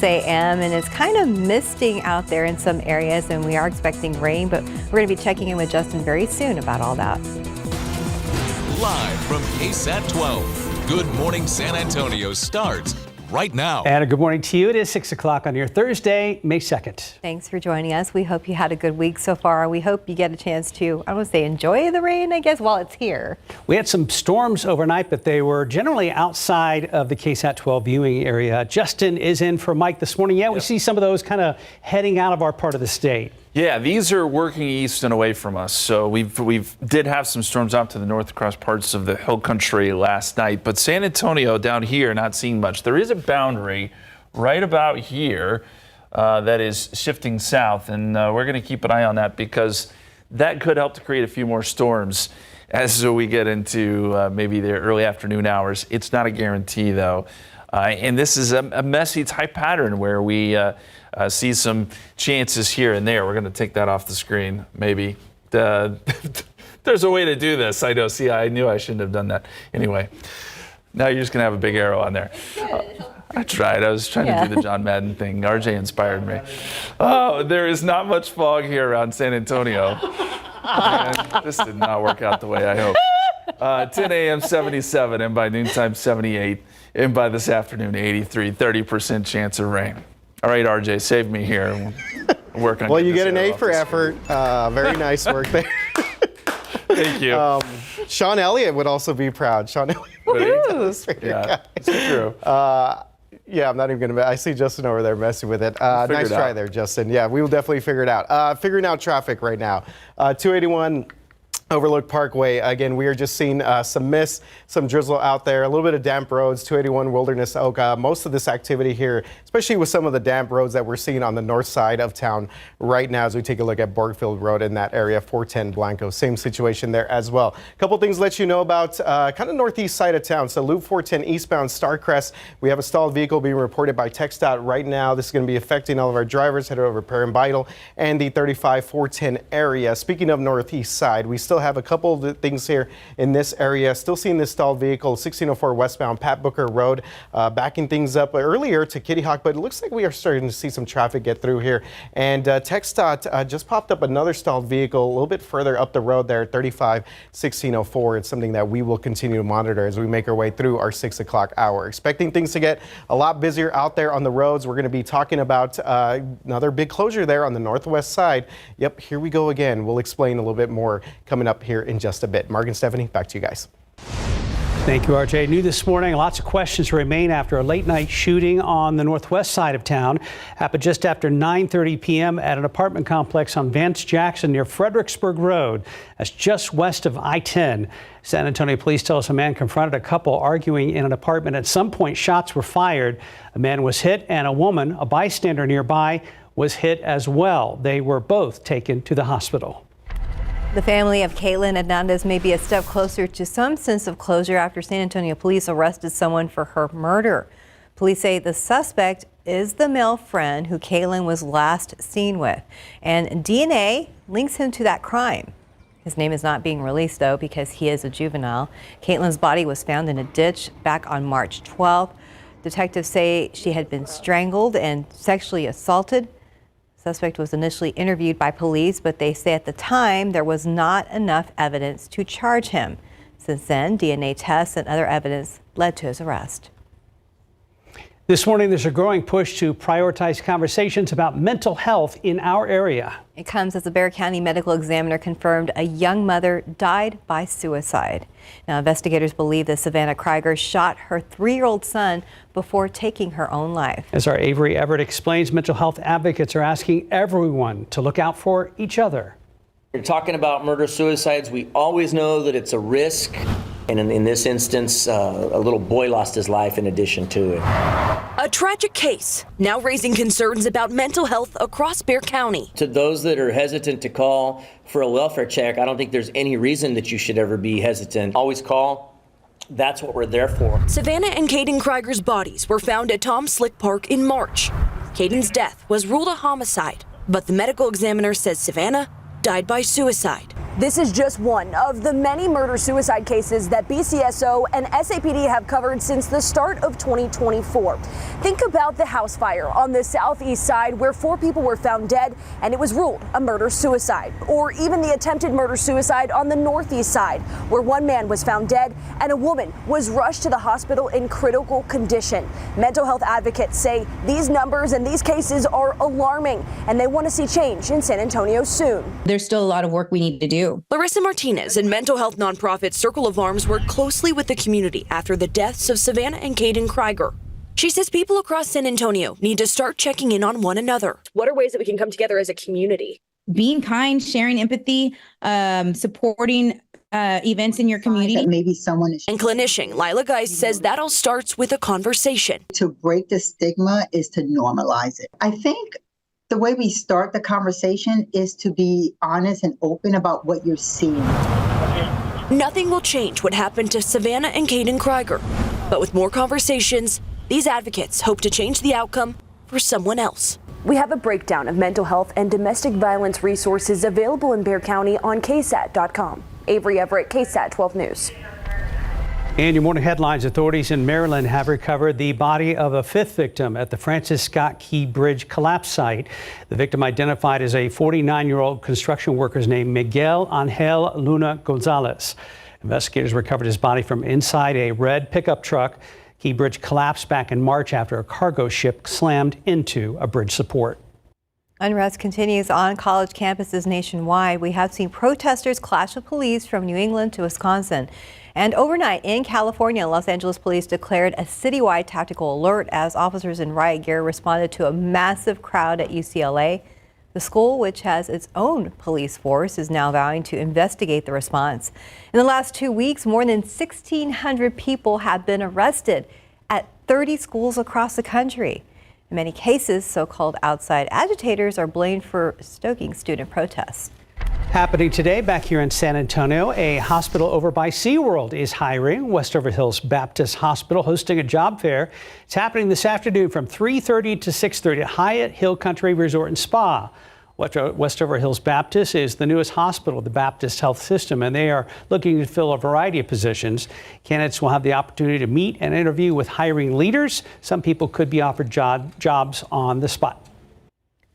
a.m. and it's kind of misting out there in some areas, and we are expecting rain, but we're going to be checking in with Justin very soon about all that. Live from KSAT 12, Good Morning San Antonio starts right now. And a good morning to you. It is 6 o'clock on your Thursday, May 2nd. Thanks for joining us. We hope you had a good week so far. We hope you get a chance to, I don't want to say enjoy the rain, I guess, while it's here. We had some storms overnight, but they were generally outside of the KSAT 12 viewing area. Justin is in for Mike this morning. Yeah, we see some of those kind of heading out of our part of the state. Yeah, these are working east and away from us. So we did have some storms out to the north across parts of the hill country last night. But San Antonio down here, not seeing much. There is a boundary right about here that is shifting south. And we're going to keep an eye on that because that could help to create a few more storms as we get into maybe the early afternoon hours. It's not a guarantee, though. And this is a messy type pattern where we see some chances here and there. We're going to take that off the screen, maybe. There's a way to do this. I know. See, I knew I shouldn't have done that. Anyway, now you're just going to have a big arrow on there. I tried. I was trying to do the John Madden thing. RJ inspired me. Oh, there is not much fog here around San Antonio. And this did not work out the way I hoped. 10 a.m. 77, and by noontime 78, and by this afternoon 83, 30% chance of rain. All right, RJ, save me here. We'll work on. Well, you get an A for effort. Very nice work there. Thank you. Sean Elliott would also be proud. Sean Elliott. Yeah, it's true. Yeah, I'm not even going to. I see Justin over there messing with it. Nice try there, Justin. Yeah, we will definitely figure it out. Figuring out traffic right now. 281. Overlook Parkway. Again, we are just seeing some mist, some drizzle out there, a little bit of damp roads, 281 Wilderness Oak. Most of this activity here, especially with some of the damp roads that we're seeing on the north side of town right now as we take a look at Borgfield Road in that area, 410 Blanco. Same situation there as well. A couple things to let you know about kind of northeast side of town. So Loop 410 eastbound Starcrest, we have a stalled vehicle being reported by TxDOT right now. This is going to be affecting all of our drivers headed over Perrin Vital and the 35 410 area. Speaking of northeast side, we still have a couple of things here in this area. Still seeing this stalled vehicle, 1604 westbound Pat Booker Road, backing things up earlier to Kitty Hawk, but it looks like we are starting to see some traffic get through here. And TxDOT just popped up another stalled vehicle a little bit further up the road there, 35 1604. It's something that we will continue to monitor as we make our way through our 6 o'clock hour. Expecting things to get a lot busier out there on the roads. We're going to be talking about another big closure there on the northwest side. Yep, here we go again. We'll explain a little bit more coming up here in just a bit. Mark and Stephanie, back to you guys. Thank you, RJ. New this morning, lots of questions remain after a late night shooting on the northwest side of town. Happened just after 9:30 p.m. at an apartment complex on Vance Jackson near Fredericksburg Road. That's just west of I-10. San Antonio police tell us a man confronted a couple arguing in an apartment. At some point, shots were fired. A man was hit and a woman, a bystander nearby, was hit as well. They were both taken to the hospital. The family of Caitlin Hernandez may be a step closer to some sense of closure after San Antonio police arrested someone for her murder. Police say the suspect is the male friend who Caitlin was last seen with, and DNA links him to that crime. His name is not being released, though, because he is a juvenile. Caitlin's body was found in a ditch back on March 12th. Detectives say she had been strangled and sexually assaulted. Suspect was initially interviewed by police, but they say at the time there was not enough evidence to charge him. Since then, DNA tests and other evidence led to his arrest. This morning, there's a growing push to prioritize conversations about mental health in our area. It comes as the Bexar County medical examiner confirmed a young mother died by suicide. Now, investigators believe that Savannah Krieger shot her 3-year-old son before taking her own life. As our Avery Everett explains, mental health advocates are asking everyone to look out for each other. You're talking about murder-suicides. We always know that it's a risk. And in this instance, a little boy lost his life in addition to it. A tragic case, now raising concerns about mental health across Bexar County. To those that are hesitant to call for a welfare check, I don't think there's any reason that you should ever be hesitant. Always call. That's what we're there for. Savannah and Caden Krieger's bodies were found at Tom Slick Park in March. Caden's death was ruled a homicide, but the medical examiner says Savannah died by suicide. This is just one of the many murder-suicide cases that BCSO and SAPD have covered since the start of 2024. Think about the house fire on the southeast side where 4 people were found dead and it was ruled a murder-suicide. Or even the attempted murder-suicide on the northeast side where 1 man was found dead and a woman was rushed to the hospital in critical condition. Mental health advocates say these numbers and these cases are alarming and they want to see change in San Antonio soon. There's still a lot of work we need to do. Larissa Martinez and mental health nonprofit Circle of Arms work closely with the community after the deaths of Savannah and Caden Krieger. She says people across San Antonio need to start checking in on one another. What are ways that we can come together as a community? Being kind, sharing empathy, supporting events in your community. That maybe someone is. And clinician Lila Geis says that all starts with a conversation. To break the stigma is to normalize it. I think the way we start the conversation is to be honest and open about what you're seeing. Nothing will change what happened to Savannah and Caden Krieger. But with more conversations, these advocates hope to change the outcome for someone else. We have a breakdown of mental health and domestic violence resources available in Bexar County on KSAT.com. Avery Everett, KSAT 12 News. And your morning headlines: authorities in Maryland have recovered the body of a 5th victim at the Francis Scott Key Bridge collapse site. The victim, identified as a 49-year-old construction worker named Miguel Angel Luna Gonzalez. Investigators recovered his body from inside a red pickup truck. Key Bridge collapsed back in March after a cargo ship slammed into a bridge support. Unrest continues on college campuses nationwide. We have seen protesters clash with police from New England to Wisconsin. And overnight in California, Los Angeles police declared a citywide tactical alert as officers in riot gear responded to a massive crowd at UCLA. The school, which has its own police force, is now vowing to investigate the response. In the last 2 weeks, more than 1,600 people have been arrested at 30 schools across the country. In many cases, so-called outside agitators are blamed for stoking student protests. Happening today back here in San Antonio, a hospital over by SeaWorld is hiring. Westover Hills Baptist Hospital hosting a job fair. It's happening this afternoon from 3:30 to 6:30 at Hyatt Hill Country Resort and Spa. Westover Hills Baptist is the newest hospital of the Baptist health system, and they are looking to fill a variety of positions. Candidates will have the opportunity to meet and interview with hiring leaders. Some people could be offered jobs on the spot.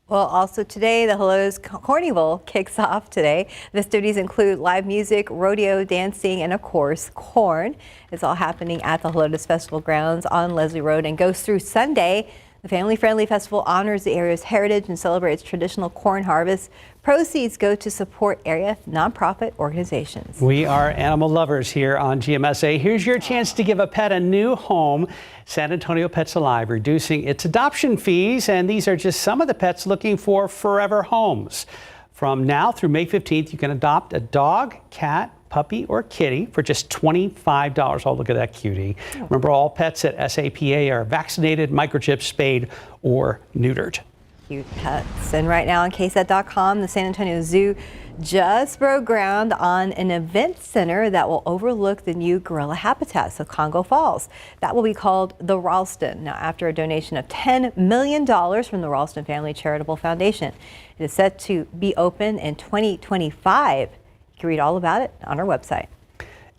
Well, also today, the Helotes Carnival kicks off today. The festivities include live music, rodeo, dancing, and of course, corn. It's all happening at the Helotes Festival grounds on Leslie Road and goes through Sunday. The family-friendly festival honors the area's heritage and celebrates traditional corn harvest. Proceeds go to support area nonprofit organizations. We are animal lovers here on GMSA. Here's your chance to give a pet a new home. San Antonio Pets Alive reducing its adoption fees, and these are just some of the pets looking for forever homes. From now through May 15th, you can adopt a dog, cat, puppy, or kitty for just $25. Oh, look at that cutie. Remember, all pets at SAPA are vaccinated, microchipped, spayed, or neutered. Cute pets. And right now on KSAT.com, the San Antonio Zoo just broke ground on an event center that will overlook the new gorilla habitats of Congo Falls. That will be called the Ralston. Now, after a donation of $10 million from the Ralston Family Charitable Foundation, it is set to be open in 2025. You can read all about it on our website.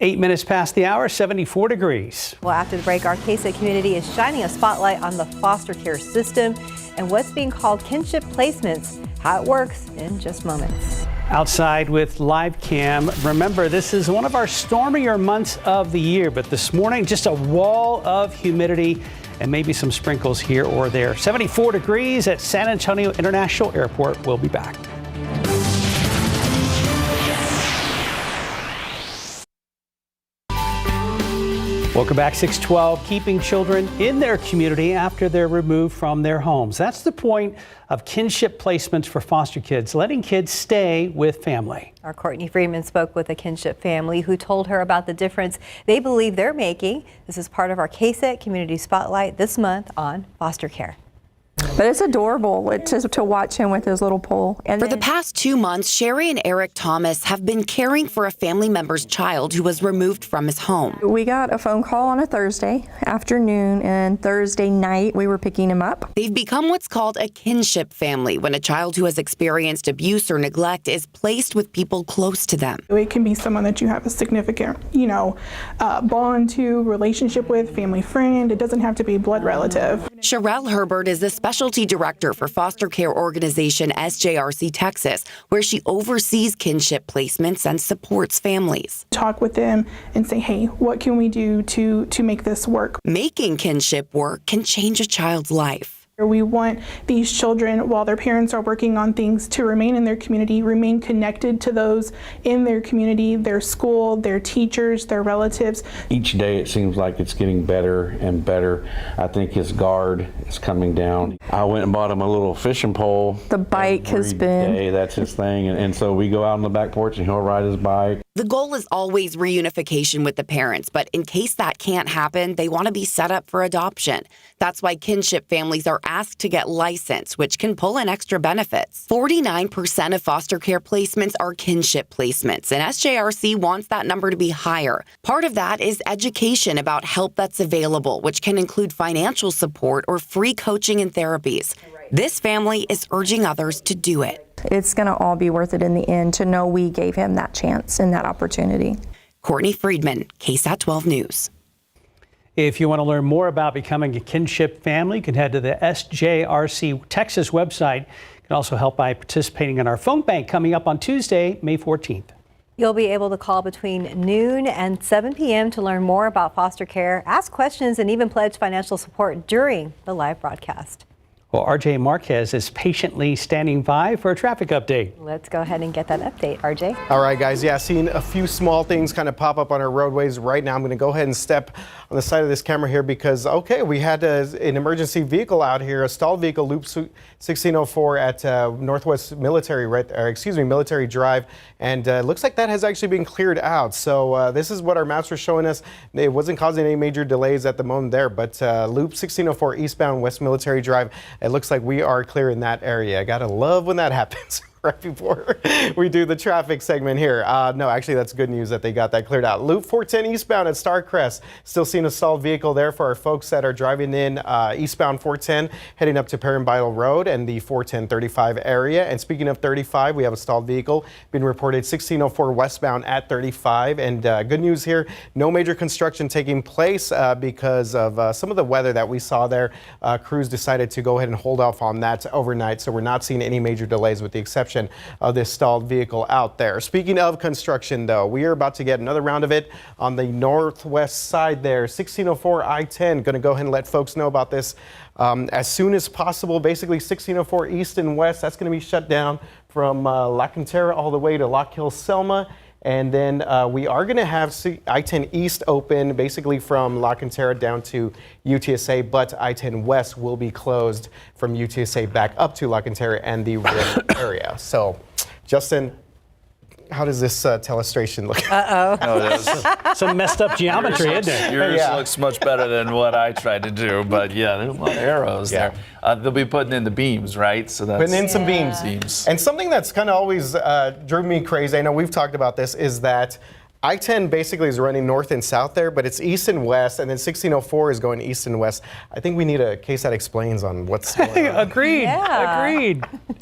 8 minutes past the hour, 74 degrees. Well, after the break, our KSAT community is shining a spotlight on the foster care system and what's being called kinship placements, how it works in just moments. Outside with live cam. Remember, this is one of our stormier months of the year, but this morning, just a wall of humidity and maybe some sprinkles here or there. 74 degrees at San Antonio International Airport. We'll be back. Welcome back. 612, keeping children in their community after they're removed from their homes. That's the point of kinship placements for foster kids, letting kids stay with family. Our Courtney Freeman spoke with a kinship family who told her about the difference they believe they're making. This is part of our KSAT Community Spotlight this month on foster care. But it's adorable to watch him with his little pole. And for the past 2 months, Sherry and Eric Thomas have been caring for a family member's child who was removed from his home. We got a phone call on a Thursday afternoon, and Thursday night we were picking him up. They've become what's called a kinship family when a child who has experienced abuse or neglect is placed with people close to them. It can be someone that you have a significant, bond to, relationship with, family friend. It doesn't have to be blood relative. Sherelle Herbert is the specialty director for foster care organization SJRC Texas, where she oversees kinship placements and supports families. Talk with them and say, hey, what can we do to make this work? Making kinship work can change a child's life. We want these children, while their parents are working on things, to remain in their community, remain connected to those in their community, their school, their teachers, their relatives. Each day it seems like it's getting better and better. I think his guard is coming down. I went and bought him a little fishing pole. The bike has been. Day, that's his thing. And so we go out on the back porch and he'll ride his bike. The goal is always reunification with the parents, but in case that can't happen, they want to be set up for adoption. That's why kinship families are asked to get licensed, which can pull in extra benefits. 49% of foster care placements are kinship placements, and SJRC wants that number to be higher. Part of that is education about help that's available, which can include financial support or free coaching and therapies. This family is urging others to do it. It's going to all be worth it in the end to know we gave him that chance and that opportunity. Courtney Friedman, KSAT 12 News. If you want to learn more about becoming a kinship family, you can head to the SJRC Texas website. You can also help by participating in our phone bank coming up on Tuesday, May 14th. You'll be able to call between noon and 7 p.m. to learn more about foster care, ask questions, and even pledge financial support during the live broadcast. Well, RJ Marquez is patiently standing by for a traffic update. Let's go ahead and get that update, RJ. All right, guys. Yeah, seeing a few small things kind of pop up on our roadways right now. I'm going to go ahead and step on the side of this camera here because, okay, we had an emergency vehicle out here, a stalled vehicle, Loop 1604 at Northwest Military, Military Drive, and it looks like that has actually been cleared out. So this is what our maps were showing us. It wasn't causing any major delays at the moment there, but Loop 1604 eastbound West Military Drive. It looks like we are clear in that area. I gotta love when that happens. Right before we do the traffic segment here. No, actually, that's good news that they got that cleared out. Loop 410 eastbound at Starcrest. Still seeing a stalled vehicle there for our folks that are driving in eastbound 410, heading up to Perrin-Bidle Road and the 410-35 area. And speaking of 35, we have a stalled vehicle being reported 1604 westbound at 35. And good news here, no major construction taking place because of some of the weather that we saw there. Crews decided to go ahead and hold off on that overnight, so we're not seeing any major delays with the exception of this stalled vehicle out there. Speaking of construction, though, we are about to get another round of it on the northwest side there, 1604 I-10. Going to go ahead and let folks know about this as soon as possible. Basically, 1604 east and west, that's going to be shut down from La Cantera all the way to Lock Hill, Selma. And then we are going to have I-10 East open basically from La Cantera down to UTSA, but I-10 West will be closed from UTSA back up to La Cantera and the Rim area. So, Justin, how does this telestration look? Some messed up geometry, isn't it? Yours looks much better than what I tried to do, but yeah, there's a lot of arrows there. They'll be putting in the beams, right? So that's putting in some beams. And something that's kind of always driven me crazy, I know we've talked about this, is that I-10 basically is running north and south there, but it's east and west, and then 1604 is going east and west. I think we need a KSAT explains on what's going on. Agreed.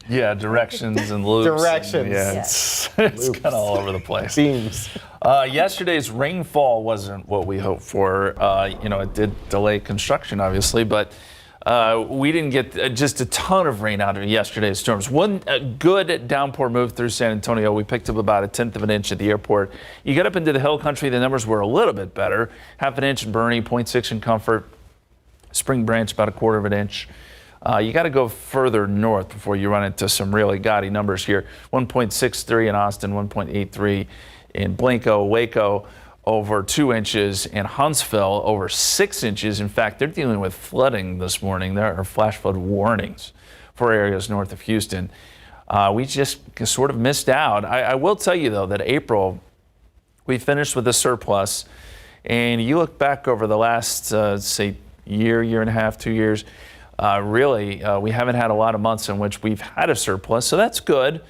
Yeah, directions and loops. Directions. And, it's kind of all over the place. Beams. Yesterday's rainfall wasn't what we hoped for. It did delay construction, obviously, but we didn't get just a ton of rain out of yesterday's storms. One good downpour moved through San Antonio. We picked up about 1/10 of an inch at the airport. You get up into the hill country, the numbers were a little bit better. 1/2 an inch in Bernie, 0.6 in Comfort. Spring Branch, about 1/4 of an inch. You got to go further north before you run into some really gaudy numbers here. 1.63 in Austin, 1.83 in Blanco, Waco. Over 2 inches, in Huntsville over 6 inches. In fact, they're dealing with flooding this morning. There are flash flood warnings for areas north of Houston. We just sort of missed out. I will tell you, though, that April, we finished with a surplus. And you look back over the last, say, year and a half, 2 years, we haven't had a lot of months in which we've had a surplus, so that's good.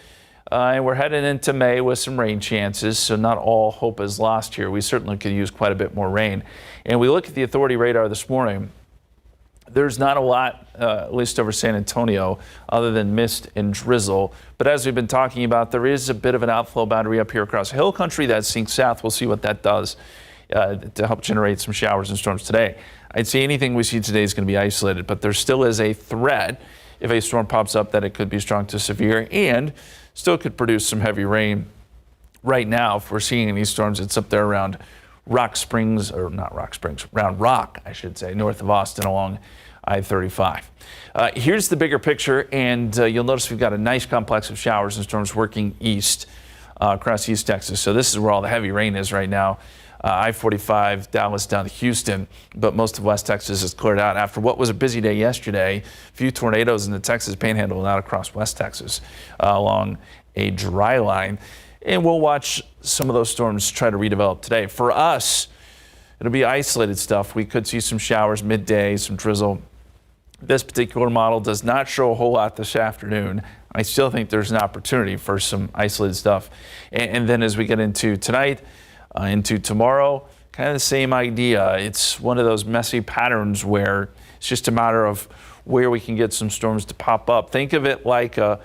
And we're heading into May with some rain chances, so not all hope is lost here. We certainly could use quite a bit more rain. And we look at the authority radar this morning. There's not a lot, at least over San Antonio, other than mist and drizzle. But as we've been talking about, there is a bit of an outflow boundary up here across hill country that sinks south. We'll see what that does to help generate some showers and storms today. I'd say anything we see today is going to be isolated, but there still is a threat if a storm pops up that it could be strong to severe and still could produce some heavy rain. Right now, if we're seeing these storms, it's up there around Rock Springs, or not Rock Springs, around Rock, I should say, north of Austin along I-35. Here's the bigger picture, and you'll notice we've got a nice complex of showers and storms working east across East Texas. So this is where all the heavy rain is right now. I-45, Dallas down to Houston, but most of West Texas is cleared out after what was a busy day yesterday. A few tornadoes in the Texas Panhandle and out across West Texas along a dry line. And we'll watch some of those storms try to redevelop today. For us, it'll be isolated stuff. We could see some showers midday, some drizzle. This particular model does not show a whole lot this afternoon. I still think there's an opportunity for some isolated stuff. And then as we get into tonight, into tomorrow, kind of the same idea. It's one of those messy patterns where it's just a matter of where we can get some storms to pop up. Think of it like a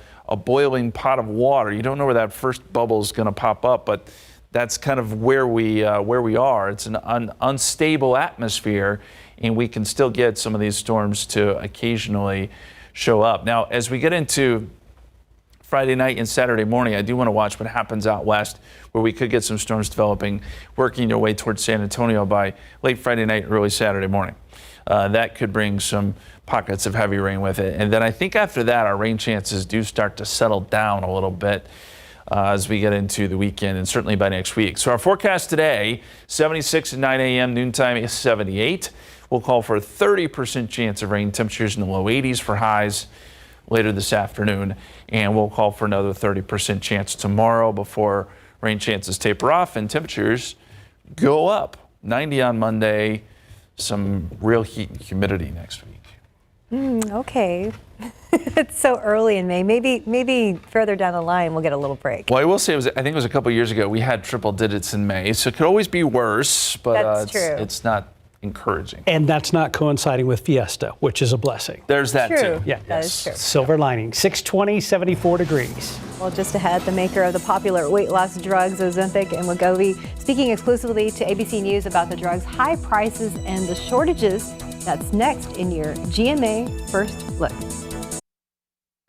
boiling pot of water. You don't know where that first bubble is going to pop up, but that's kind of where we are. It's an unstable atmosphere, and we can still get some of these storms to occasionally show up. Now, as we get into Friday night and Saturday morning, I do want to watch what happens out west, where we could get some storms developing, working their way towards San Antonio by late Friday night, early Saturday morning. That could bring some pockets of heavy rain with it. And then I think after that, our rain chances do start to settle down a little bit as we get into the weekend and certainly by next week. So our forecast today, 76 at 9 a.m., noontime is 78. We'll call for a 30% chance of rain, temperatures in the low 80s for highs later this afternoon. And we'll call for another 30% chance tomorrow before rain chances taper off and temperatures go up. 90 on Monday, some real heat and humidity next week. Okay. It's so early in May. Maybe further down the line we'll get a little break. Well, I will say, I think it was a couple years ago, we had triple digits in May, so it could always be worse, but it's not encouraging. And that's not coinciding with Fiesta, which is a blessing. There's that too. Yeah, that is true. Silver lining. 620, 74 degrees. Well, just ahead, the maker of the popular weight loss drugs Ozempic and Wegovy speaking exclusively to ABC News about the drug's high prices and the shortages. That's next in your GMA First Look.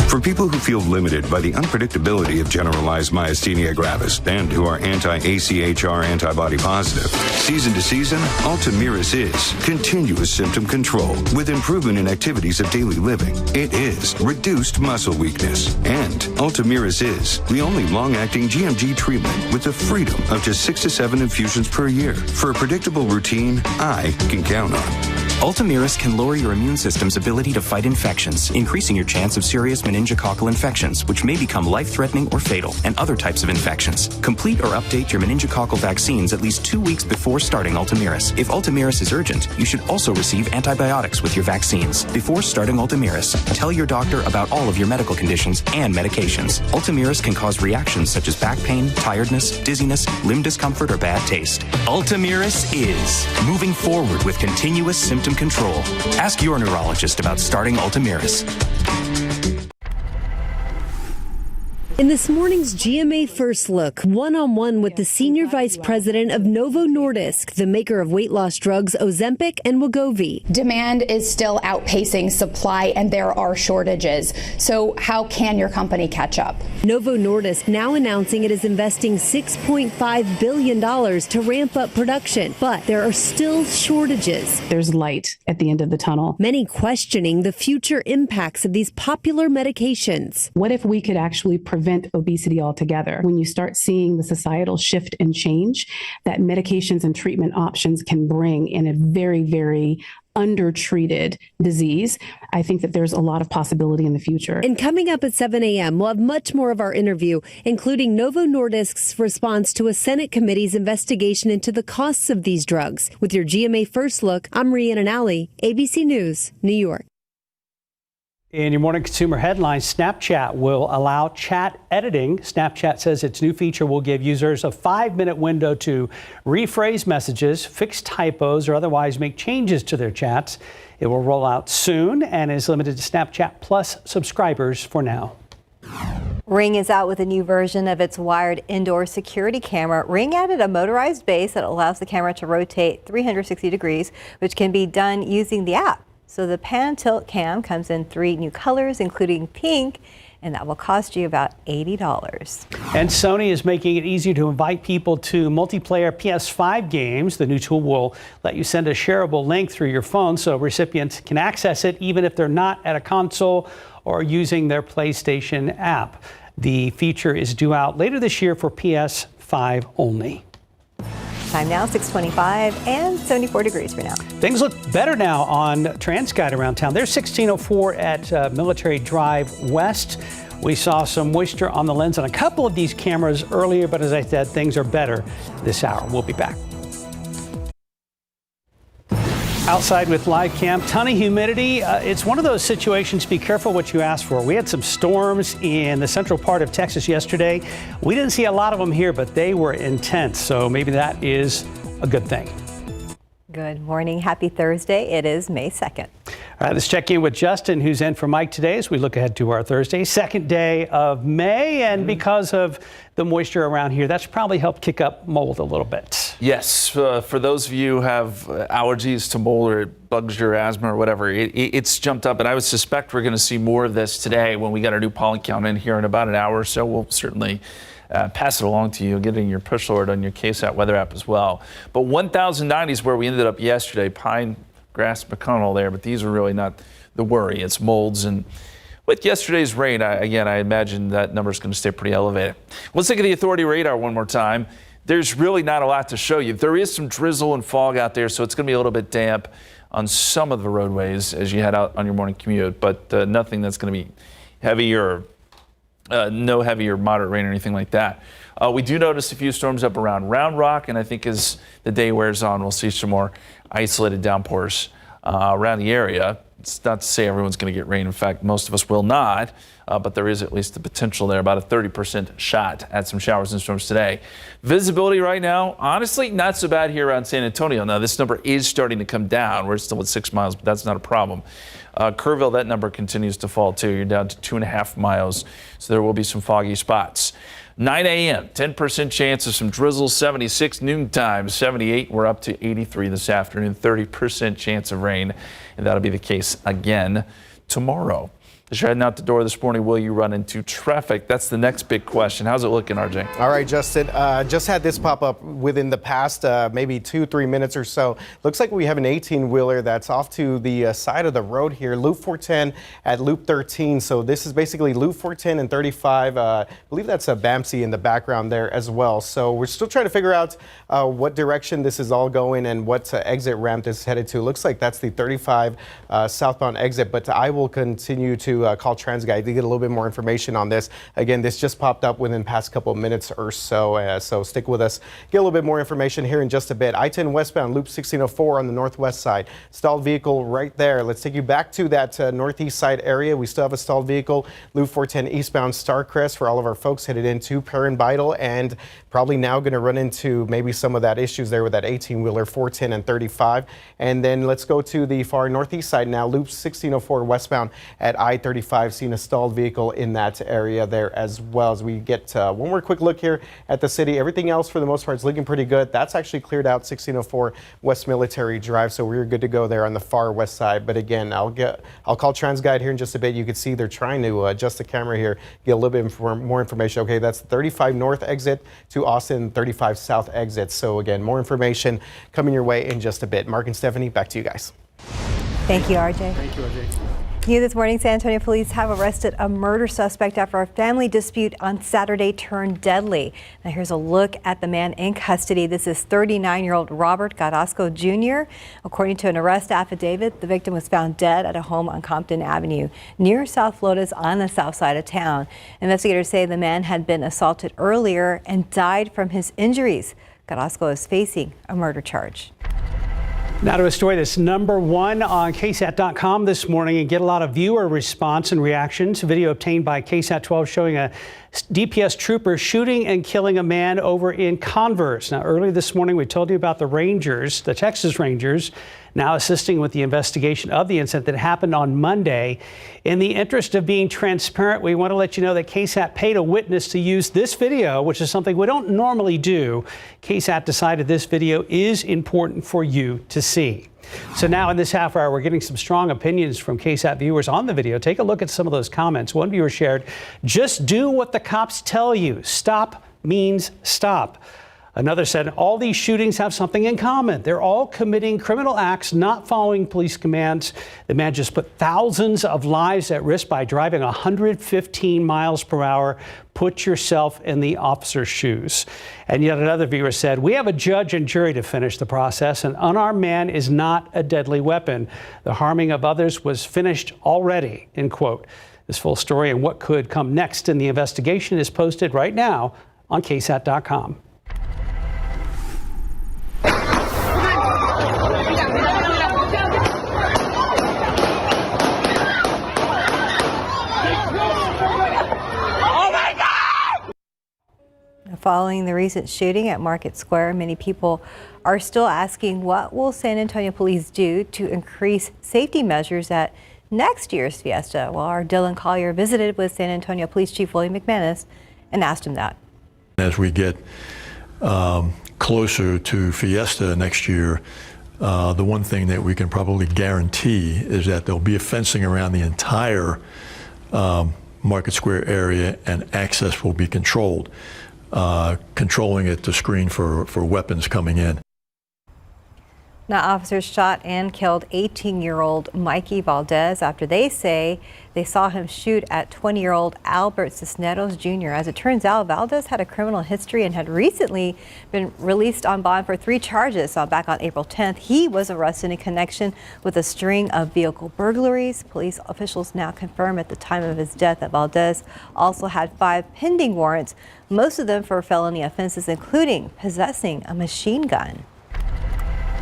For people who feel limited by the unpredictability of generalized myasthenia gravis and who are anti-AChR antibody positive, season to season, Ultomiris is continuous symptom control with improvement in activities of daily living. It is reduced muscle weakness. And Ultomiris is the only long-acting GMG treatment with the freedom of just 6 to 7 infusions per year for a predictable routine I can count on. Ultomiris can lower your immune system's ability to fight infections, increasing your chance of serious meningococcal infections, which may become life-threatening or fatal, and other types of infections. Complete or update your meningococcal vaccines at least 2 weeks before starting Ultomiris. If Ultomiris is urgent, you should also receive antibiotics with your vaccines. Before starting Ultomiris, tell your doctor about all of your medical conditions and medications. Ultomiris can cause reactions such as back pain, tiredness, dizziness, limb discomfort, or bad taste. Ultomiris is moving forward with continuous symptom control. Ask your neurologist about starting Ultomiris. In this morning's GMA First Look, one-on-one with the Senior Vice President of Novo Nordisk, the maker of weight loss drugs Ozempic and Wegovy. Demand is still outpacing supply and there are shortages. So how can your company catch up? Novo Nordisk now announcing it is investing $6.5 billion to ramp up production, but there are still shortages. There's light at the end of the tunnel. Many questioning the future impacts of these popular medications. What if we could actually prevent obesity altogether? When you start seeing the societal shift and change that medications and treatment options can bring in a very, very undertreated disease, I think that there's a lot of possibility in the future. And coming up at 7 a.m., we'll have much more of our interview, including Novo Nordisk's response to a Senate committee's investigation into the costs of these drugs. With your GMA First Look, I'm Rhiannon Alley, ABC News, New York. In your morning consumer headlines, Snapchat will allow chat editing. Snapchat says its new feature will give users a 5-minute window to rephrase messages, fix typos, or otherwise make changes to their chats. It will roll out soon and is limited to Snapchat Plus subscribers for now. Ring is out with a new version of its wired indoor security camera. Ring added a motorized base that allows the camera to rotate 360 degrees, which can be done using the app. So the pan tilt cam comes in 3 new colors, including pink, and that will cost you about $80. And Sony is making it easier to invite people to multiplayer PS5 games. The new tool will let you send a shareable link through your phone so recipients can access it even if they're not at a console or using their PlayStation app. The feature is due out later this year for PS5 only. Time now, 6:25 and 74 degrees for now. Things look better now on TransGuide around town. There's 1604 at Military Drive West. We saw some moisture on the lens on a couple of these cameras earlier, but as I said, things are better this hour. We'll be back. Outside with live cam, ton of humidity. It's one of those situations, be careful what you ask for. We had some storms in the central part of Texas yesterday. We didn't see a lot of them here, but they were intense. So maybe that is a good thing. Good morning. Happy Thursday. It is May 2nd. All right, let's check in with Justin, who's in for Mike today as we look ahead to our Thursday, second day of May. And because of the moisture around here, that's probably helped kick up mold a little bit. Yes, for those of you who have allergies to mold or it bugs your asthma or whatever, it's jumped up. And I would suspect we're going to see more of this today when we get our new pollen count in here in about an hour or so. We'll certainly pass it along to you. You'll get it in your push alert on your KSAT weather app as well. But 1,090 is where we ended up yesterday. Pine, grass, pecan all there, but these are really not the worry. It's molds. And with yesterday's rain, I imagine that number is going to stay pretty elevated. Let's look at the Authority radar one more time. There's really not a lot to show you. There is some drizzle and fog out there, so it's going to be a little bit damp on some of the roadways as you head out on your morning commute, but nothing that's going to be heavy or no heavy or moderate rain or anything like that. We do notice a few storms up around Round Rock, and I think as the day wears on, we'll see some more isolated downpours around the area. It's not to say everyone's going to get rain. In fact, most of us will not, but there is at least the potential there, about a 30% shot at some showers and storms today. Visibility right now, honestly, not so bad here around San Antonio. Now, this number is starting to come down. We're still at 6 miles, but that's not a problem. Kerrville, that number continues to fall too. You're down to 2.5 miles, so there will be some foggy spots. 9 a.m., 10% chance of some drizzle, 76 noontime, 78. We're up to 83 this afternoon, 30% chance of rain, and that'll be the case again tomorrow. As you're heading out the door this morning, will you run into traffic? That's the next big question. How's it looking, RJ? All right, Justin. Just had this pop up within the past maybe 2-3 minutes or so. Looks like we have an 18-wheeler that's off to the side of the road here, Loop 410 at Loop 13. So this is basically Loop 410 and 35. I believe that's a BAMC in the background there as well. So we're still trying to figure out what direction this is all going and what exit ramp this is headed to. Looks like that's the 35 southbound exit, but I will continue to call TransGuide to get a little bit more information on this. Again, this just popped up within the past couple of minutes or so, so stick with us. Get a little bit more information here in just a bit. I-10 westbound, Loop 1604 on the northwest side. Stalled vehicle right there. Let's take you back to that northeast side area. We still have a stalled vehicle, Loop 410 eastbound Starcrest for all of our folks headed into Perrin Vital, and probably now going to run into maybe some of that issues there with that 18-wheeler, 410 and 35. And then let's go to the far northeast side now, Loop 1604 westbound at I-35, seeing a stalled vehicle in that area there as well. As we get one more quick look here at the city, everything else for the most part is looking pretty good. That's actually cleared out 1604 West Military Drive, so we're good to go there on the far west side. But again, I'll call TransGuide here in just a bit. You can see they're trying to adjust the camera here, get a little bit more information. Okay, that's 35 north exit to Austin, 35 south exit. So again, more information coming your way in just a bit. Mark and Stephanie, back to you guys. Thank you, RJ. Thank you, RJ. New this morning, San Antonio police have arrested a murder suspect after a family dispute on Saturday turned deadly. Now here's a look at the man in custody. This is 39-year-old Robert Carrasco Jr. According to an arrest affidavit, the victim was found dead at a home on Compton Avenue near South Florida's on the south side of town. Investigators say the man had been assaulted earlier and died from his injuries. Carrasco is facing a murder charge. Now to a story that's #1 on KSAT.com this morning and get a lot of viewer response and reactions. A video obtained by KSAT 12 showing a DPS trooper shooting and killing a man over in Converse. Now, earlier this morning, we told you about the Rangers, the Texas Rangers, now assisting with the investigation of the incident that happened on Monday. In the interest of being transparent, we want to let you know that KSAT paid a witness to use this video, which is something we don't normally do. KSAT decided this video is important for you to see. So now in this half hour, we're getting some strong opinions from KSAT viewers on the video. Take a look at some of those comments. One viewer shared, "Just do what the cops tell you. Stop means stop." Another said, "All these shootings have something in common. They're all committing criminal acts, not following police commands. The man just put thousands of lives at risk by driving 115 miles per hour. Put yourself in the officer's shoes." And yet another viewer said, "We have a judge and jury to finish the process. An unarmed man is not a deadly weapon. The harming of others was finished already," end quote. This full story and what could come next in the investigation is posted right now on KSAT.com. Following the recent shooting at Market Square, many people are still asking what will San Antonio police do to increase safety measures at next year's fiesta. Well, our Dylan Collier visited with San Antonio Police Chief William McManus and asked him that. As we get closer to fiesta next year, the one thing that we can probably guarantee is that there'll be a fencing around the entire Market Square area and access will be controlled. Controlling it to screen for weapons coming in. Now, officers shot and killed 18-year-old Mikey Valdez after they say they saw him shoot at 20-year-old Albert Cisneros Jr. As it turns out, Valdez had a criminal history and had recently been released on bond for 3 charges. Back on April 10th, he was arrested in connection with a string of vehicle burglaries. Police officials now confirm at the time of his death that Valdez also had 5 pending warrants, most of them for felony offenses, including possessing a machine gun.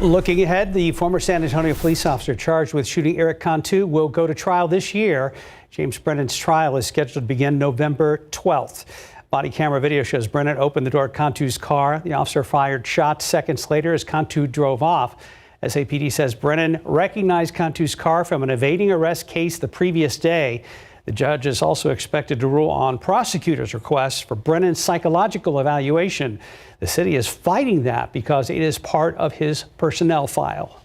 Looking ahead, the former San Antonio police officer charged with shooting Eric Cantu will go to trial this year. James Brennan's trial is scheduled to begin November 12th. Body camera video shows Brennan opened the door at Cantu's car. The officer fired shots seconds later as Cantu drove off. SAPD says Brennan recognized Cantu's car from an evading arrest case the previous day. The judge is also expected to rule on prosecutors' requests for Brennan's psychological evaluation. The city is fighting that because it is part of his personnel file.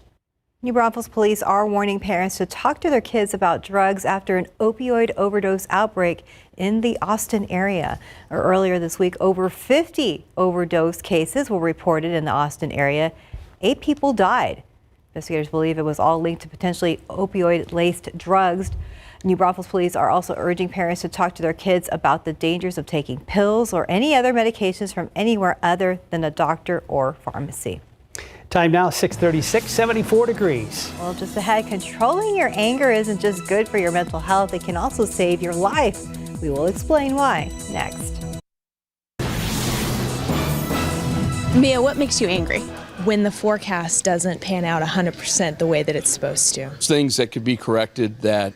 New Braunfels police are warning parents to talk to their kids about drugs after an opioid overdose outbreak in the Austin area. Earlier this week, over 50 overdose cases were reported in the Austin area. 8 people died. Investigators believe it was all linked to potentially opioid-laced drugs. New Braunfels police are also urging parents to talk to their kids about the dangers of taking pills or any other medications from anywhere other than a doctor or pharmacy. Time now, 6:36, 74 degrees. Well, just ahead, controlling your anger isn't just good for your mental health, it can also save your life. We will explain why next. Mia, what makes you angry? When the forecast doesn't pan out 100% the way that it's supposed to. Things that could be corrected that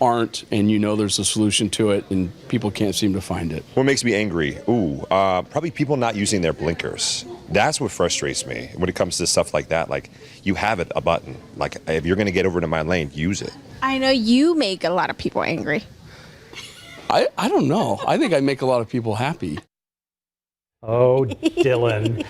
aren't, and you know there's a solution to it, and people can't seem to find it. What makes me angry? Probably people not using their blinkers. That's what frustrates me when it comes to stuff like that. Like, you have a button. Like, if you're going to get over to my lane, use it. I know you make a lot of people angry. I don't know. I think I make a lot of people happy. Oh, Dylan.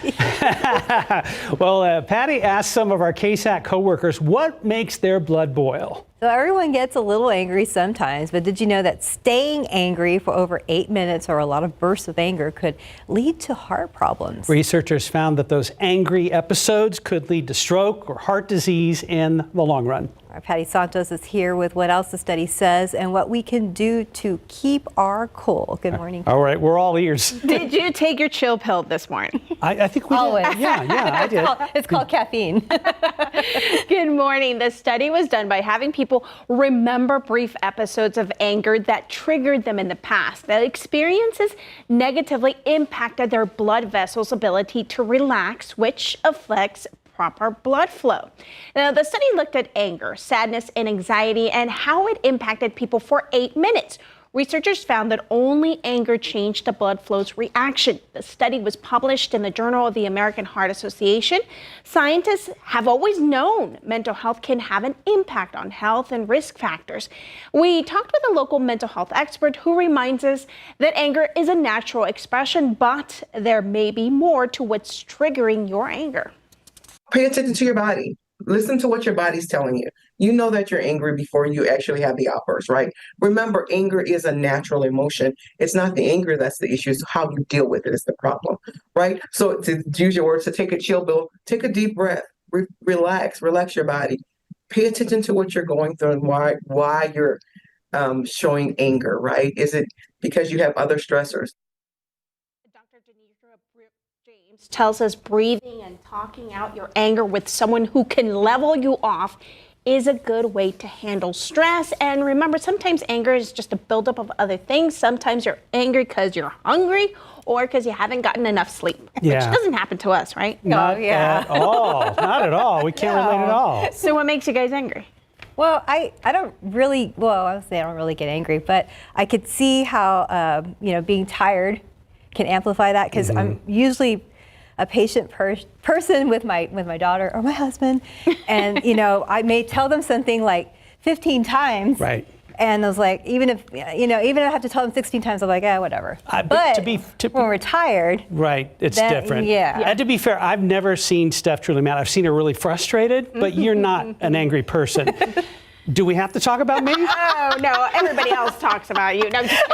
Well, Patty asked some of our KSAT coworkers what makes their blood boil. So everyone gets a little angry sometimes, but did you know that staying angry for over 8 minutes or a lot of bursts of anger could lead to heart problems? Researchers found that those angry episodes could lead to stroke or heart disease in the long run. Patty Santos is here with what else the study says and what we can do to keep our cool. Good morning. All right, we're all ears. Did you take your chill pill this morning? I think we Always. did. Yeah, I did. It's called caffeine. Good morning. The study was done by having people remember brief episodes of anger that triggered them in the past. The experiences negatively impacted their blood vessels' ability to relax, which affects proper blood flow. Now, the study looked at anger, sadness, and anxiety and how it impacted people for 8 minutes. Researchers found that only anger changed the blood flow's reaction. The study was published in the Journal of the American Heart Association. Scientists have always known mental health can have an impact on health and risk factors. We talked with a local mental health expert who reminds us that anger is a natural expression, but there may be more to what's triggering your anger. Pay attention to your body. Listen to what your body's telling you. You know that you're angry before you actually have the outburst, right? Remember, anger is a natural emotion. It's not the anger that's the issue. It's how you deal with it is the problem, right? So to use your words, to take a chill pill, take a deep breath, relax your body. Pay attention to what you're going through and why you're showing anger, right? Is it because you have other stressors? Tells us breathing and talking out your anger with someone who can level you off is a good way to handle stress. And remember, sometimes anger is just a buildup of other things. Sometimes you're angry because you're hungry or because you haven't gotten enough sleep, which doesn't happen to us, right? Not at all. Not at all. We can't relate at all. So what makes you guys angry? Well, I don't really, honestly, I don't really get angry, but I could see how, being tired can amplify that because I'm usually a patient person with my daughter or my husband, and I may tell them something like 15 times, right? And I was like, even if I have to tell them 16 times, I'm like, whatever. But when we're tired, right, it's different. Yeah. And to be fair, I've never seen Steph truly mad. I've seen her really frustrated, but you're not an angry person. Do we have to talk about me? Oh no, everybody else talks about you. No, I'm just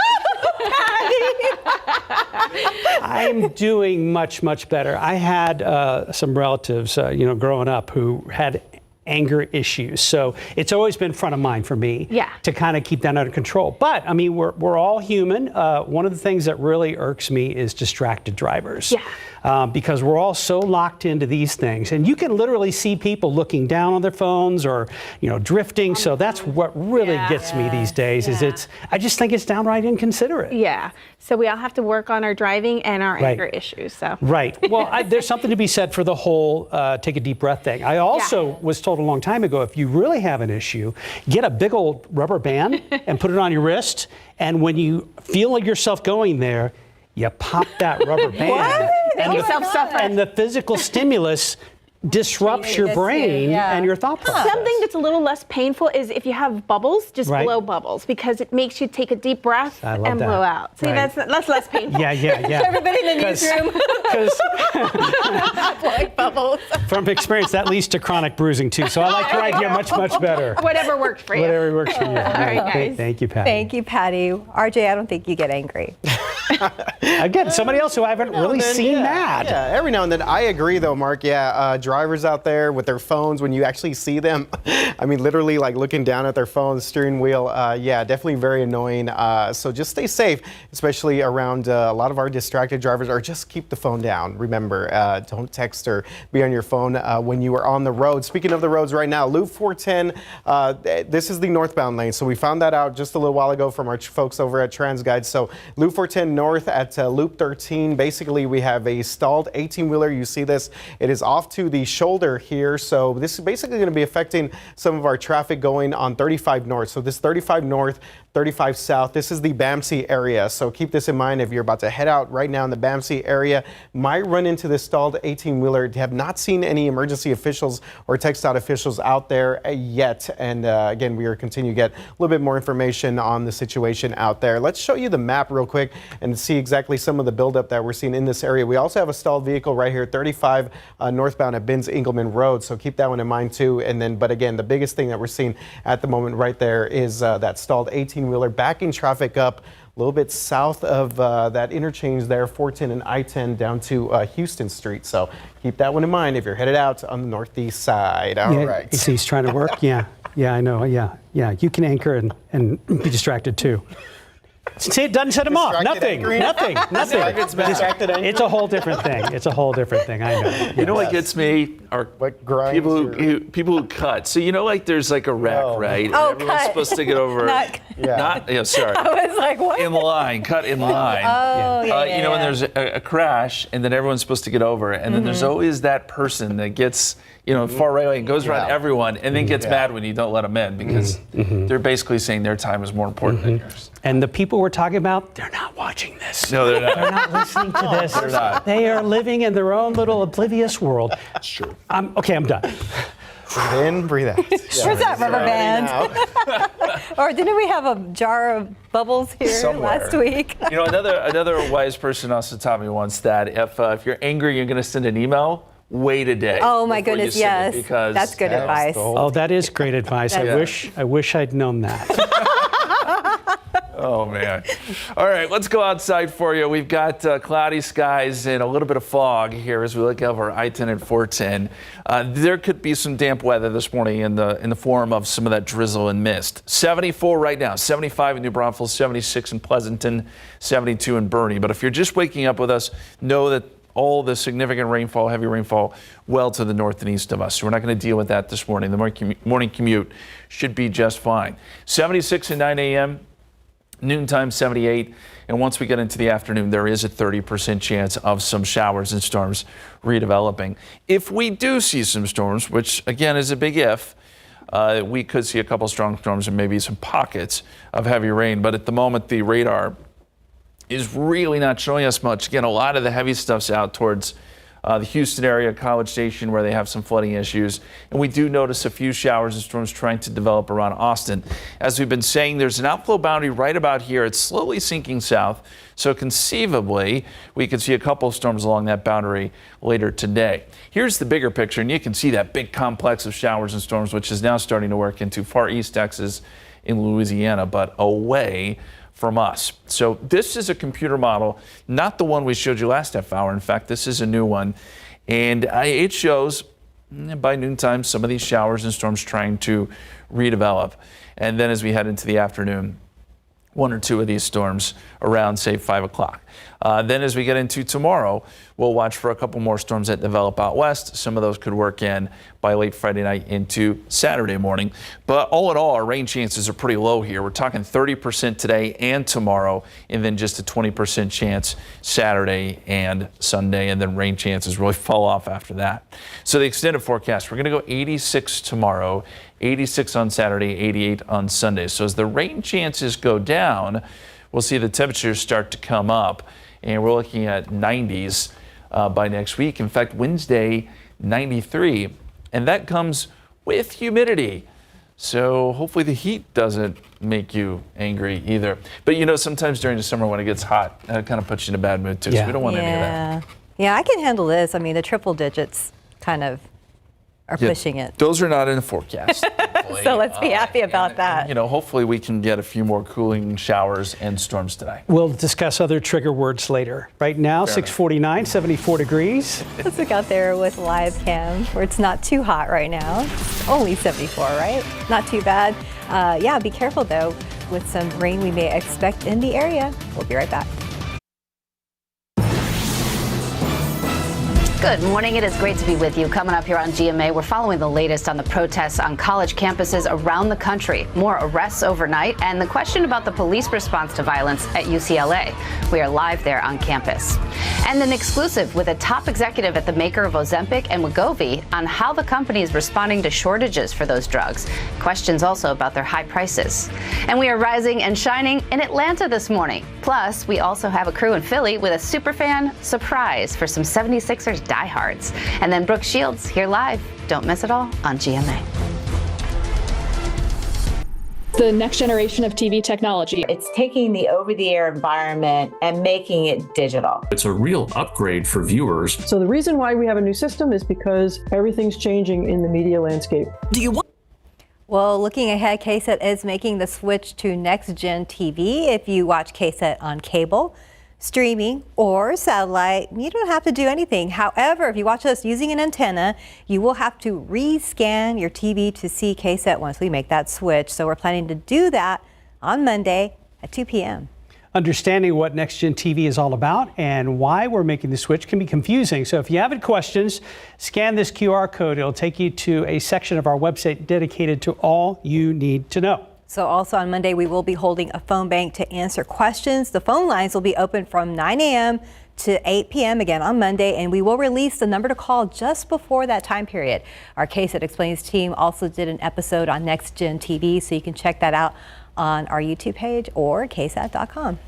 I'm doing much, much better. I had some relatives, growing up who had anger issues. So it's always been front of mind for me to kind of keep that under control. But I mean, we're all human. One of the things that really irks me is distracted drivers. Because we're all so locked into these things, and you can literally see people looking down on their phones or drifting. So that's what really gets me these days. I just think it's downright inconsiderate. Yeah. So we all have to work on our driving and our anger issues. So Well, there's something to be said for the whole take a deep breath thing. I also was told a long time ago, if you really have an issue, get a big old rubber band and put it on your wrist, and when you feel like yourself going there, you pop that rubber band, and the physical stimulus disrupts your brain and your thought process. Something that's a little less painful is if you have bubbles, just blow bubbles, because it makes you take a deep breath and blow out. See, that's less painful. Yeah. Everybody in the newsroom. Blowing bubbles. From experience, that leads to chronic bruising too. So I like your idea much better. Whatever works for you. Whatever works for you. All right, guys. Thank you, Patty. Thank you, Patty. RJ, I don't think you get angry. Again, somebody else who I haven't really seen mad. Yeah, every now and then. I agree, though, Mark. Drivers out there with their phones, when you actually see them, I mean, literally like looking down at their phone, steering wheel. Definitely very annoying. So just stay safe, especially around a lot of our distracted drivers, or just keep the phone down. Remember, don't text or be on your phone when you are on the road. Speaking of the roads right now, Loop 410, this is the northbound lane. So we found that out just a little while ago from our folks over at TransGuide. So Loop 410 north at Loop 13, basically we have a stalled 18-wheeler. You see this, it is off to the shoulder here. So this is basically going to be affecting some of our traffic going on 35 north. So this 35 north, 35 south, this is the BAMC area. So keep this in mind if you're about to head out right now in the BAMC area. Might run into this stalled 18-wheeler. Have not seen any emergency officials or TxDOT officials out there yet. And again, we are continuing to get a little bit more information on the situation out there. Let's show you the map real quick and see exactly some of the buildup that we're seeing in this area. We also have a stalled vehicle right here, 35 northbound at Binns-Engelman Road. So keep that one in mind too. And then, but again, the biggest thing that we're seeing at the moment right there is that stalled 18-wheeler backing traffic up a little bit south of that interchange there, 410 and I-10 down to Houston Street. So keep that one in mind if you're headed out on the northeast side. All right. He's trying to work. Yeah, I know. Yeah. You can anchor and be distracted too. See, it doesn't set them off. Nothing. It's a whole different thing. I know. You know what gets me are people who cut. So like there's like a wreck, right? Oh, and everyone's cut. supposed to get over. Sorry. I was like, what? In line, cut in line. Oh, yeah. When there's a crash, and then everyone's supposed to get over, and then there's always that person that gets far right away and goes around everyone, and then gets mad when you don't let them in because they're basically saying their time is more important than yours. And the people we're talking about, they're not watching this. No, they're not. They're not listening to this. They're not. They are living in their own little oblivious world. That's true. I'm done. Breathe in, breathe out. Where's that rubber band? Or didn't we have a jar of bubbles here Somewhere. last week? Another wise person also taught me once that if you're angry, you're going to send an email. Wait a day. Oh my before goodness, you send yes. it because That's good advice. Oh, that is great advice. I wish I'd known that. Oh, man. All right, let's go outside for you. We've got cloudy skies and a little bit of fog here as we look over I-10 and 410. There could be some damp weather this morning in the form of some of that drizzle and mist. 74 right now, 75 in New Braunfels, 76 in Pleasanton, 72 in Bernie. But if you're just waking up with us, know that all the significant rainfall, heavy rainfall, well to the north and east of us. So we're not going to deal with that this morning. The morning commute should be just fine. 76 at 9 a.m., noontime 78, and once we get into the afternoon, there is a 30% chance of some showers and storms redeveloping. If we do see some storms, which again is a big if, we could see a couple strong storms and maybe some pockets of heavy rain. But at the moment, the radar is really not showing us much. Again, a lot of the heavy stuff's out towards the Houston area, College Station, where they have some flooding issues. And we do notice a few showers and storms trying to develop around Austin. As we've been saying, there's an outflow boundary right about here. It's slowly sinking south. So conceivably, we could see a couple of storms along that boundary later today. Here's the bigger picture, and you can see that big complex of showers and storms, which is now starting to work into far east Texas in Louisiana, but away from us. So this is a computer model, not the one we showed you last half hour. In fact, this is a new one. And it shows by noontime some of these showers and storms trying to redevelop. And then as we head into the afternoon, one or two of these storms around, say, 5 o'clock. Then as we get into tomorrow, we'll watch for a couple more storms that develop out west. Some of those could work in by late Friday night into Saturday morning. But all in all, our rain chances are pretty low here. We're talking 30% today and tomorrow, and then just a 20% chance Saturday and Sunday, and then rain chances really fall off after that. So the extended forecast, we're going to go 86 tomorrow, 86 on Saturday, 88 on Sunday. So as the rain chances go down, we'll see the temperatures start to come up, and we're looking at 90s by next week. In fact, Wednesday, 93, and that comes with humidity. So hopefully the heat doesn't make you angry either. But sometimes during the summer when it gets hot, it kind of puts you in a bad mood too. So we don't want any of that. Yeah, I can handle this. I mean, the triple digits kind of are pushing it. Those are not in the forecast. So let's be happy about that. Hopefully we can get a few more cooling showers and storms today. We'll discuss other trigger words later. Right now, 6:49, 74 degrees. Let's look out there with live cam where it's not too hot right now. It's only 74, right? Not too bad. Yeah, be careful though with some rain we may expect in the area. We'll be right back. Good morning. It is great to be with you. Coming up here on GMA, we're following the latest on the protests on college campuses around the country. More arrests overnight and the question about the police response to violence at UCLA. We are live there on campus. And an exclusive with a top executive at the maker of Ozempic and Wegovy on how the company is responding to shortages for those drugs. Questions also about their high prices. And we are rising and shining in Atlanta this morning. Plus, we also have a crew in Philly with a superfan surprise for some 76ers diehards. And then Brooke Shields here live. Don't miss it all on GMA. The next generation of TV technology. It's taking the over-the-air environment and making it digital. It's a real upgrade for viewers. So the reason why we have a new system is because everything's changing in the media landscape. Do you want? Well, looking ahead, KSAT is making the switch to next-gen TV. If you watch KSAT on cable, streaming, or satellite, you don't have to do anything. However, if you watch us using an antenna, you will have to rescan your TV to see KSAT once we make that switch. So we're planning to do that on Monday at 2 p.m. Understanding what Next Gen TV is all about and why we're making the switch can be confusing. So if you have any questions, scan this QR code. It'll take you to a section of our website dedicated to all you need to know. So also on Monday, we will be holding a phone bank to answer questions. The phone lines will be open from 9 a.m. to 8 p.m. again on Monday, and we will release the number to call just before that time period. Our KSAT Explains team also did an episode on Next Gen TV, so you can check that out on our YouTube page or ksat.com.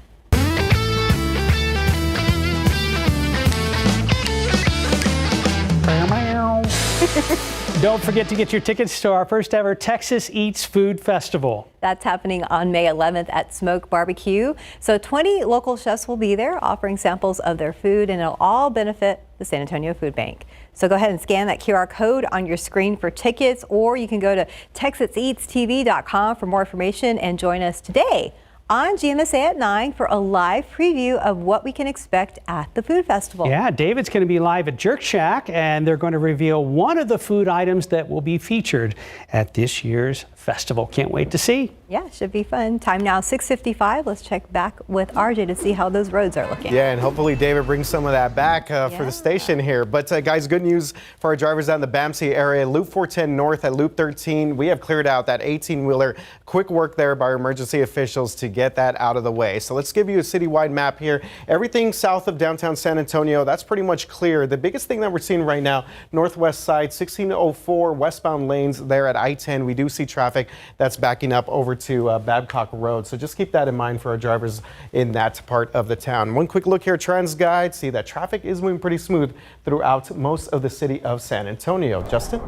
Don't forget to get your tickets to our first ever Texas Eats Food Festival. That's happening on May 11th at Smoke Barbecue. So 20 local chefs will be there offering samples of their food, and it'll all benefit the San Antonio Food Bank. So go ahead and scan that QR code on your screen for tickets, or you can go to texaseatstv.com for more information and join us today on GMSA at 9 for a live preview of what we can expect at the food festival. Yeah, David's going to be live at Jerk Shack, and they're going to reveal one of the food items that will be featured at this year's festival. Can't wait to see. Yeah, should be fun. Time now 6:55. Let's check back with RJ to see how those roads are looking. Yeah, and hopefully David brings some of that back for the station here. But guys, good news for our drivers out in the BAMC area. Loop 410 north at Loop 13. We have cleared out that 18-wheeler. Quick work there by our emergency officials to get that out of the way. So let's give you a citywide map here. Everything south of downtown San Antonio, that's pretty much clear. The biggest thing that we're seeing right now, northwest side, 1604 westbound lanes there at I-10. We do see traffic that's backing up over to Babcock Road. So just keep that in mind for our drivers in that part of the town. One quick look here, TransGuide. See that traffic is moving pretty smooth throughout most of the city of San Antonio. Justin?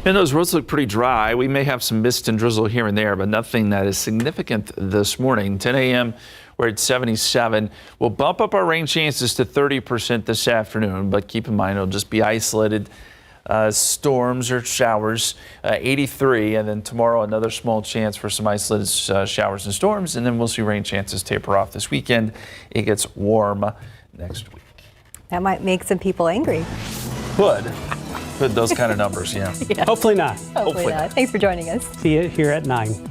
And those roads look pretty dry. We may have some mist and drizzle here and there, but nothing that is significant this morning. 10 a.m. we're at 77. We'll bump up our rain chances to 30% this afternoon, but keep in mind it'll just be isolated storms or showers, 83, and then tomorrow another small chance for some isolated showers and storms, and then we'll see rain chances taper off this weekend. It gets warm next week. That might make some people angry. Could those kind of numbers, yeah. Yeah. Hopefully not. Hopefully not. Thanks for joining us. See you here at 9.